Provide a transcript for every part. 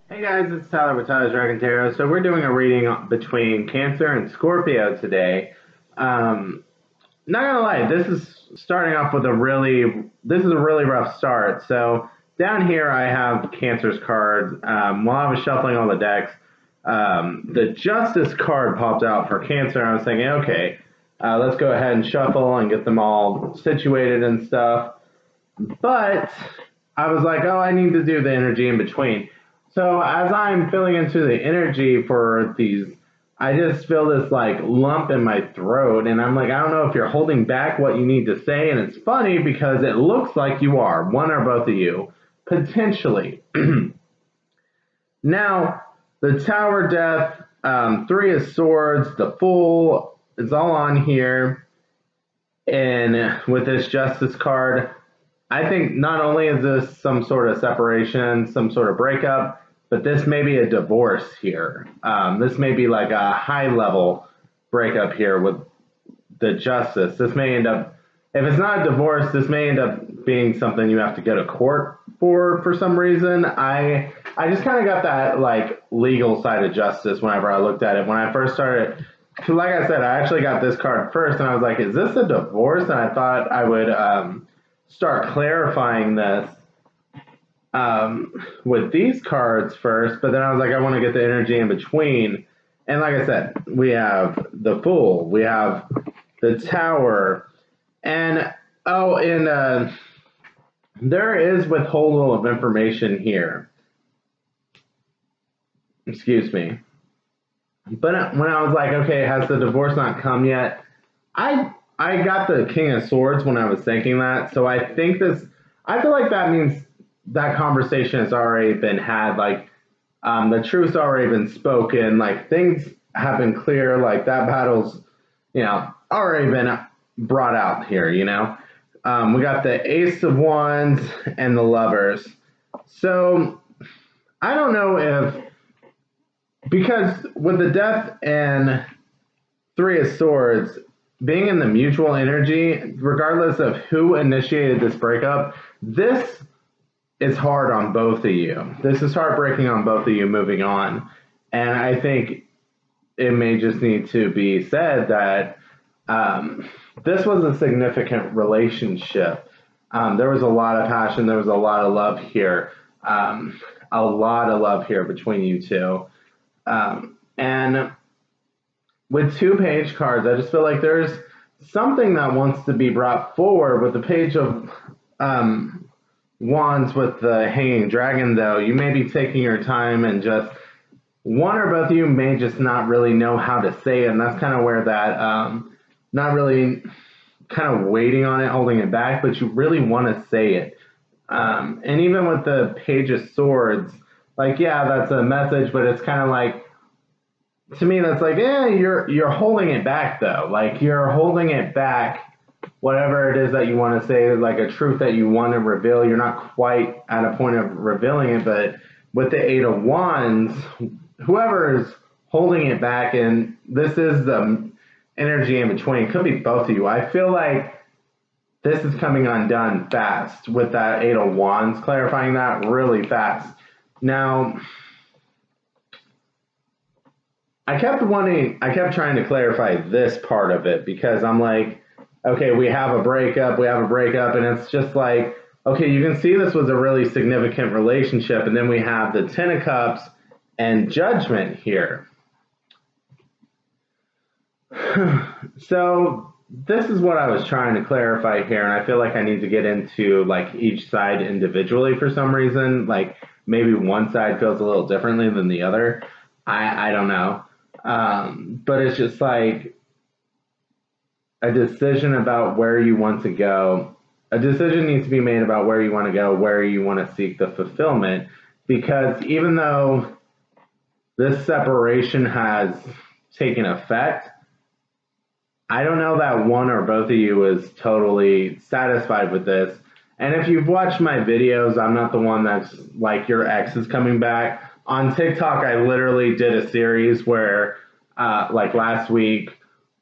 Hey guys, it's Tyler with Tyler's Dragon Tarot. So we're doing a reading between Cancer and Scorpio today. Not gonna lie, this is starting off with this is a really rough start. So down here I have Cancer's card. While I was shuffling all the decks, the Justice card popped out for Cancer. And I was thinking, okay, let's go ahead and shuffle and get them all situated and stuff. But I was like, oh, I need to do the energy in between. So as I'm filling into the energy for these, I just feel this like lump in my throat, and I'm like, I don't know if you're holding back what you need to say, and it's funny because it looks like you are, one or both of you, potentially. Now, the Tower Death, Three of Swords, the Fool, it's all on here, and with this Justice card, I think not only is this some sort of separation, some sort of breakup, but this may be a divorce here. This may be like a high level breakup here with the Justice. This may end up, if it's not a divorce, this may end up being something you have to go to court for some reason. I just kind of got that like legal side of justice whenever I looked at it. When I first started, like I said, I actually got this card first and I was like, is this a divorce? And I thought I would start clarifying this with these cards first, but then I was like, I want to get the energy in between. And like I said, we have the Fool, we have the Tower, and there is withholding of information here. Excuse me. But when I was like, okay, has the divorce not come yet? I got the King of Swords when I was thinking that, so I feel like that means that conversation has already been had, like the truth's already been spoken, like things have been clear, like that battle's, already been brought out here, We got the Ace of Wands and the Lovers. So I don't know because with the Death and Three of Swords, being in the mutual energy, regardless of who initiated this breakup, this is hard on both of you. This is heartbreaking on both of you moving on. And I think it may just need to be said that this was a significant relationship. There was a lot of passion. There was a lot of love here. A lot of love here between you two. And with two page cards, I just feel like there's something that wants to be brought forward. With the Page of Wands with the Hanging Dragon, though, you may be taking your time and just one or both of you may just not really know how to say it, and that's kind of where that not really kind of waiting on it, holding it back, but you really want to say it. And even with the Page of Swords, like, yeah, that's a message, but it's kind of like, to me, that's like, you're holding it back, though. Like, you're holding it back. Whatever it is that you want to say, like a truth that you want to reveal, you're not quite at a point of revealing it. But with the Eight of Wands, whoever is holding it back, and this is the energy in between, it could be both of you. I feel like this is coming undone fast with that Eight of Wands, clarifying that really fast. Now, I kept trying to clarify this part of it because I'm like, okay, we have a breakup, and it's just like, okay, you can see this was a really significant relationship, and then we have the Ten of Cups and Judgment here. So this is what I was trying to clarify here, and I feel like I need to get into like each side individually for some reason. Like maybe one side feels a little differently than the other. I don't know. But it's just like a decision about where you want to go. A decision needs to be made about where you want to go, where you want to seek the fulfillment. Because even though this separation has taken effect, I don't know that one or both of you is totally satisfied with this. And if you've watched my videos, I'm not the one that's like, your ex is coming back. On TikTok, I literally did a series where, like last week,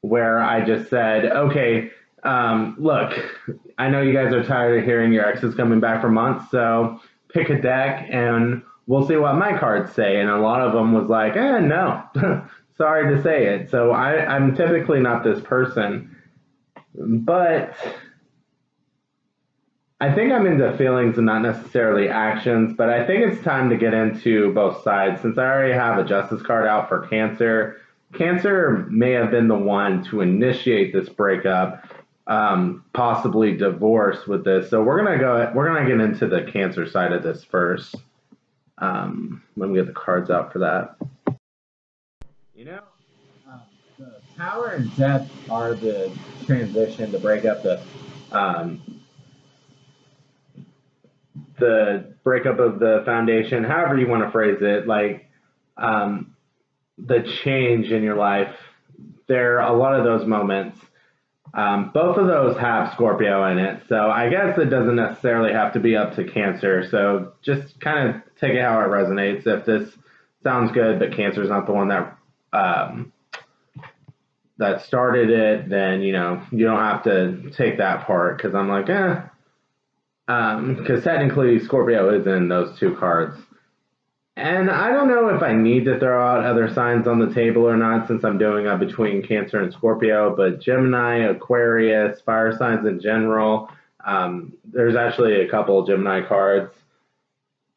where I just said, okay, look, I know you guys are tired of hearing your ex is coming back for months, so pick a deck and we'll see what my cards say. And a lot of them was like, no, sorry to say it. So I'm typically not this person, but I think I'm into feelings and not necessarily actions, but I think it's time to get into both sides. Since I already have a justice card out for Cancer, Cancer may have been the one to initiate this breakup, possibly divorce with this. So we're gonna get into the Cancer side of this first. Let me get the cards out for that. You know, the power and death are the transition, the breakup, um, the breakup of the foundation, however you want to phrase it, like the change in your life. There are a lot of those moments. Both of those have Scorpio in it, so I guess it doesn't necessarily have to be up to Cancer. So just kind of take it how it resonates. If this sounds good, but Cancer's not the one that started it, then you don't have to take that part, because I'm like, because technically Scorpio is in those two cards. And I don't know if I need to throw out other signs on the table or not, since I'm doing a between Cancer and Scorpio, but Gemini, Aquarius, fire signs in general, there's actually a couple of Gemini cards.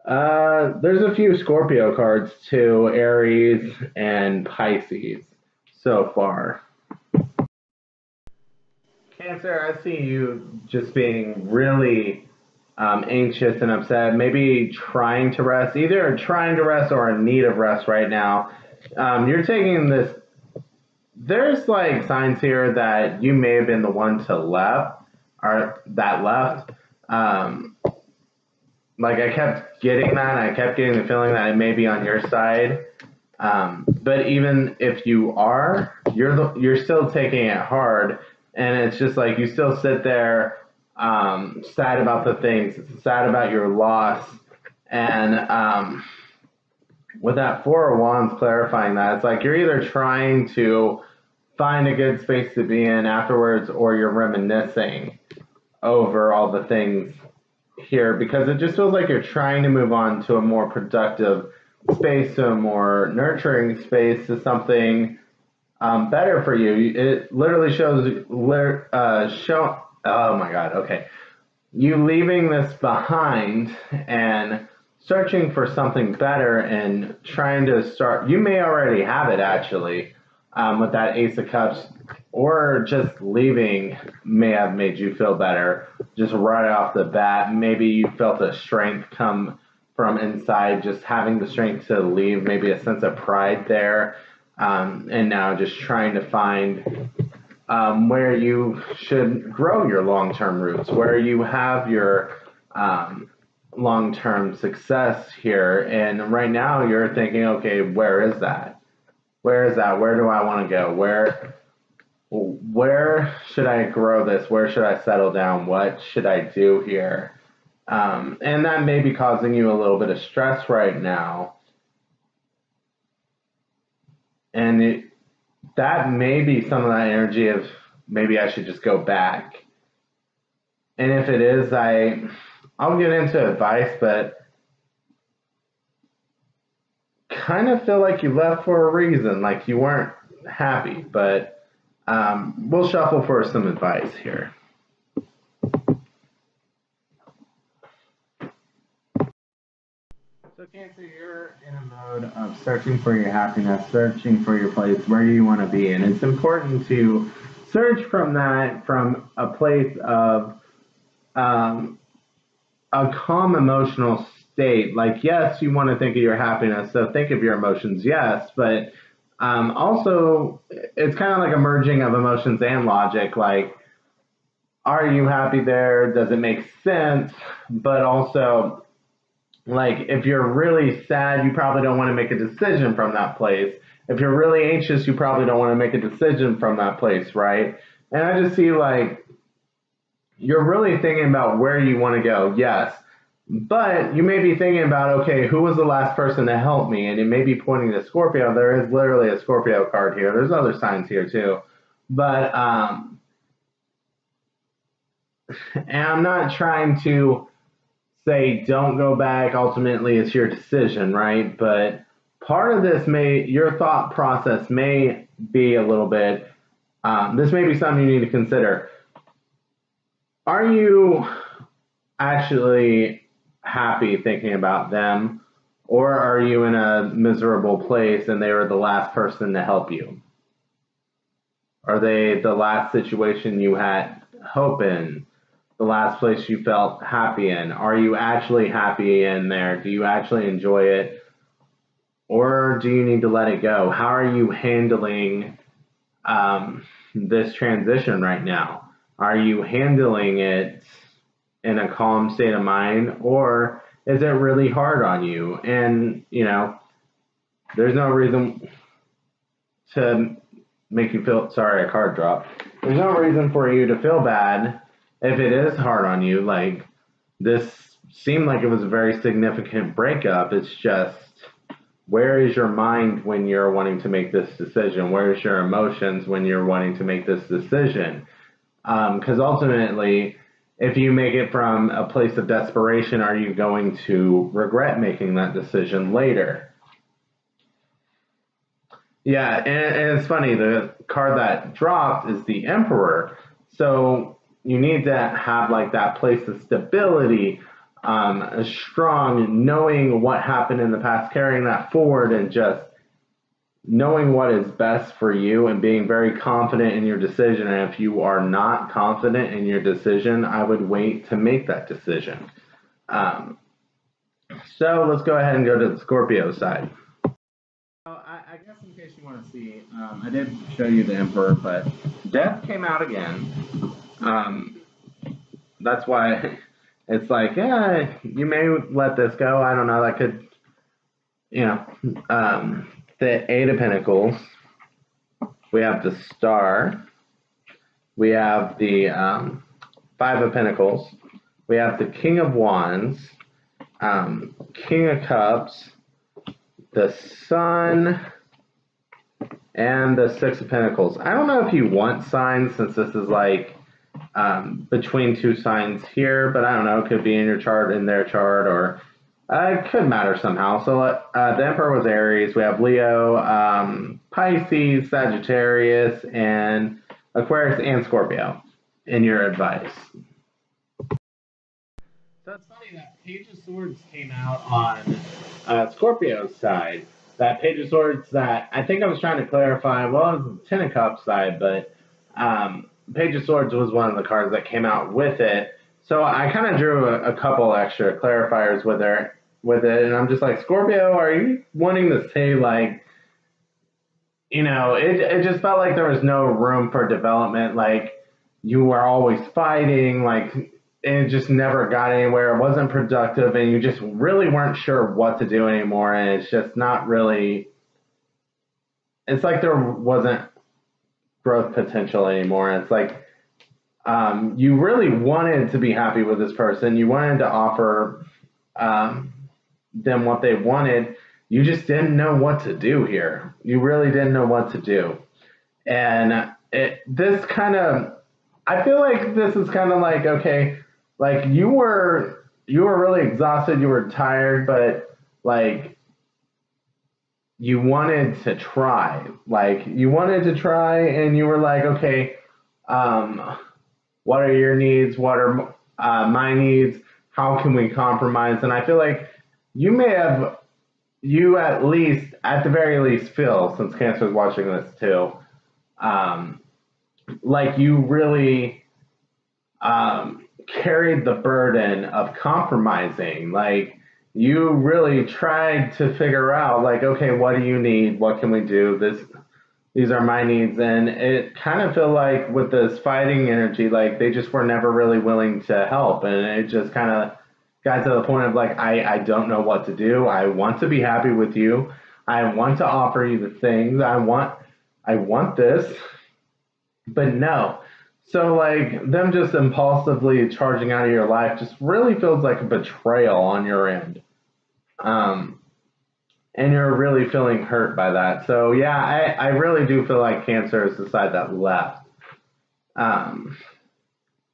There's a few Scorpio cards too, Aries and Pisces so far. Cancer, I see you just being really anxious and upset, maybe trying to rest, either trying to rest or in need of rest right now. You're taking this, there's like signs here that you may have been the one to left, or that left. Like I kept getting that, and I kept getting the feeling that it may be on your side. But even if you are, you're still taking it hard, and it's just like you still sit there sad about the things, sad about your loss. And with that Four of Wands clarifying that, it's like you're either trying to find a good space to be in afterwards, or you're reminiscing over all the things here, because it just feels like you're trying to move on to a more productive space, to a more nurturing space, to something better for you. It literally shows oh my God, okay. You leaving this behind and searching for something better and trying to start. You may already have it actually, with that Ace of Cups, or just leaving may have made you feel better just right off the bat. Maybe you felt a strength come from inside, just having the strength to leave, maybe a sense of pride there, and now just trying to find where you should grow your long-term roots, where you have your long-term success here. And right now you're thinking, okay, where is that? Where is that? Where do I want to go? Where should I grow this? Where should I settle down? What should I do here? And that may be causing you a little bit of stress right now. And that may be some of that energy of maybe I should just go back. And if it is, I'll get into advice, but kind of feel like you left for a reason, like you weren't happy. But we'll shuffle for some advice here. So Cancer, you're in a mode of searching for your happiness, searching for your place, where you want to be. And it's important to search from a place of a calm emotional state. Like, yes, you want to think of your happiness, so think of your emotions, yes, but also it's kind of like a merging of emotions and logic. Like, are you happy there? Does it make sense? But also, like, if you're really sad, you probably don't want to make a decision from that place. If you're really anxious, you probably don't want to make a decision from that place, right? And I just see, like, you're really thinking about where you want to go, yes. But you may be thinking about, okay, who was the last person to help me? And it may be pointing to Scorpio. There is literally a Scorpio card here. There's other signs here too. But, and I'm not trying to say don't go back. Ultimately, it's your decision, right? But part of this your thought process may be a little bit, this may be something you need to consider. Are you actually happy thinking about them, or are you in a miserable place and they were the last person to help you? Are they the last situation you had hope in? The last place you felt happy in? Are you actually happy in there? Do you actually enjoy it? Or do you need to let it go? How are you handling this transition right now? Are you handling it in a calm state of mind, or is it really hard on you? And, there's no reason to make you feel, sorry, a card dropped. There's no reason for you to feel bad if it is hard on you. Like, this seemed like it was a very significant breakup. It's just, where is your mind when you're wanting to make this decision? Where's your emotions when you're wanting to make this decision? Because ultimately, if you make it from a place of desperation, are you going to regret making that decision later? Yeah, and it's funny, the card that dropped is the Emperor. So you need to have like that place of stability, a strong knowing what happened in the past, carrying that forward, and just knowing what is best for you and being very confident in your decision. And if you are not confident in your decision, I would wait to make that decision. So let's go ahead and go to the Scorpio side. I guess in case you want to see, I did show you the Emperor, but Death came out again. That's why it's like, yeah, you may let this go. I don't know. That could, the Eight of Pentacles. We have the Star. We have the Five of Pentacles. We have the King of Wands, King of Cups, the Sun, and the Six of Pentacles. I don't know if you want signs, since this is like between two signs here, but I don't know. It could be in your chart, in their chart, or it could matter somehow. So the Emperor was Aries. We have Leo, Pisces, Sagittarius, and Aquarius, and Scorpio in your advice. So it's funny that Page of Swords came out on Scorpio's side. That Page of Swords that I think I was trying to clarify, well, it was the Ten of Cups side, but Page of Swords was one of the cards that came out with it. So I kind of drew a couple extra clarifiers with it, and I'm just like, Scorpio, are you wanting to say, like, it just felt like there was no room for development. Like, you were always fighting, like, and it just never got anywhere. It wasn't productive, and you just really weren't sure what to do anymore. And it's just not really, it's like there wasn't growth potential anymore. It's like you really wanted to be happy with this person. You wanted to offer them what they wanted. You just didn't know what to do here. You really didn't know what to do. And this kind of, I feel like this is kind of like, okay, like you were really exhausted, you were tired, but like you wanted to try. Like you wanted to try, and you were like, okay, what are your needs? What are my needs? How can we compromise? And I feel like you at least, at the very least, feel, since Cancer is watching this too, like you really carried the burden of compromising. Like you really tried to figure out, like, okay, what do you need? What can we do? These are my needs. And it kind of felt like with this fighting energy, like they just were never really willing to help. And it just kind of got to the point of like, I don't know what to do. I want to be happy with you. I want to offer you the things. I want this, but no. So like them just impulsively charging out of your life just really feels like a betrayal on your end. And you're really feeling hurt by that. So yeah, I really do feel like Cancer is the side that left. And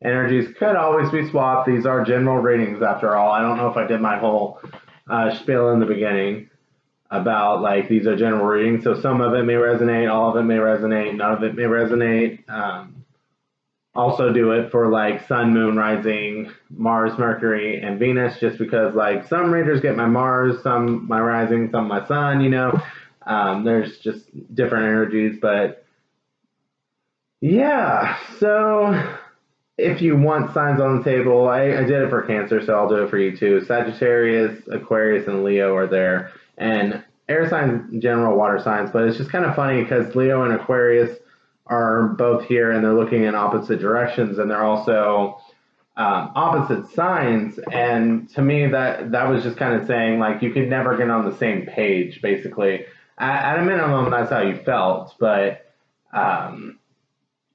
Energies could always be swapped. These are general readings after all. I don't know if I did my whole spiel in the beginning about like these are general readings. So some of it may resonate, all of it may resonate, none of it may resonate. Also do it for like Sun, Moon, Rising, Mars, Mercury, and Venus, just because like some readers get my Mars, some my Rising, some my Sun, you know. There's just different energies, but yeah, so if you want signs on the table, I did it for Cancer, so I'll do it for you too. Sagittarius, Aquarius, and Leo are there. And air signs, general water signs, but it's just kind of funny because Leo and Aquarius are both here and they're looking in opposite directions, and they're also opposite signs. And to me, that was just kind of saying like you could never get on the same page, basically. At a minimum, that's how you felt, but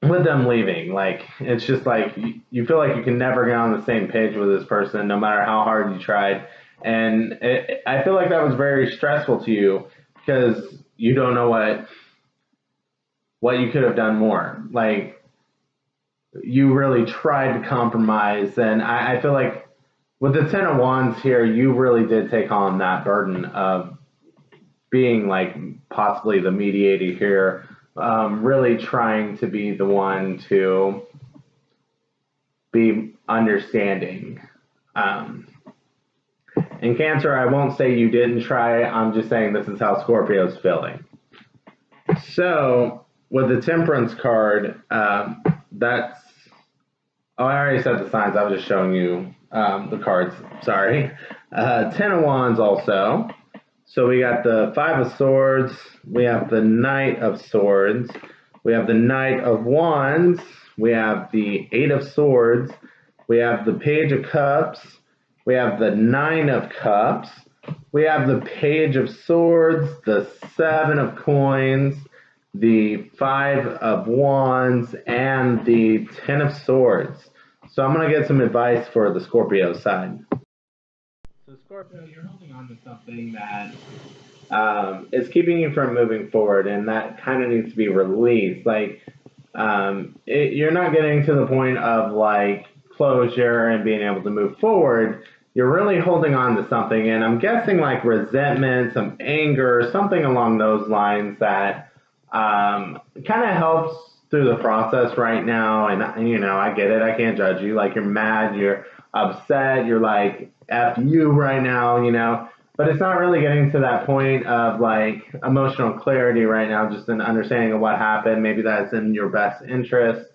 with them leaving, like it's just like you feel like you can never get on the same page with this person, no matter how hard you tried. And I feel like that was very stressful to you because you don't know what you could have done more. Like you really tried to compromise, and I feel like with the Ten of Wands here, you really did take on that burden of being like possibly the mediator here. Really trying to be the one to be understanding. In Cancer, I won't say you didn't try. I'm just saying this is how Scorpio's feeling. So, with the Temperance card, that's... Oh, I already said the signs. I was just showing you the cards. Sorry. Ten of Wands also. So we got the Five of Swords, we have the Knight of Swords, we have the Knight of Wands, we have the Eight of Swords, we have the Page of Cups, we have the Nine of Cups, we have the Page of Swords, the Seven of Coins, the Five of Wands, and the Ten of Swords. So I'm going to get some advice for the Scorpio side. So Scorpio, you're holding on to something that is keeping you from moving forward, and that kind of needs to be released. Like, you're not getting to the point of like closure and being able to move forward. You're really holding on to something, and I'm guessing like resentment, some anger, something along those lines that kind of helps through the process right now. And you know, I get it. I can't judge you. Like you're mad, you're upset, you're like F you right now, you know, but it's not really getting to that point of like emotional clarity right now, just an understanding of what happened. Maybe that's in your best interest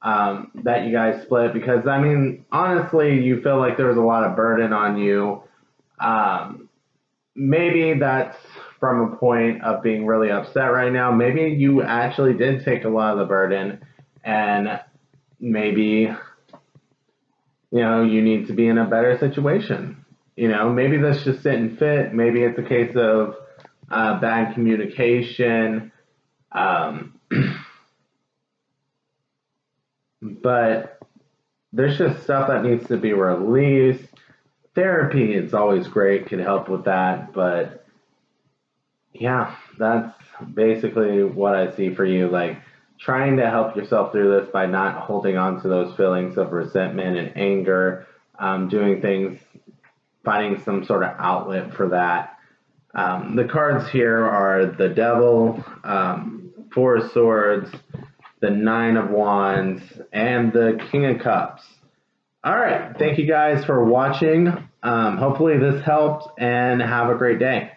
that you guys split, because I mean, honestly, you feel like there was a lot of burden on you. Maybe that's from a point of being really upset right now. Maybe you actually did take a lot of the burden, and maybe you know, you need to be in a better situation. You know, maybe this just didn't fit. Maybe it's a case of bad communication. But there's just stuff that needs to be released. Therapy is always great, can help with that. But yeah, that's basically what I see for you. Like, trying to help yourself through this by not holding on to those feelings of resentment and anger, doing things, finding some sort of outlet for that. The cards here are the Devil, Four of Swords, the Nine of Wands, and the King of Cups. All right, thank you guys for watching. Hopefully this helped, and have a great day.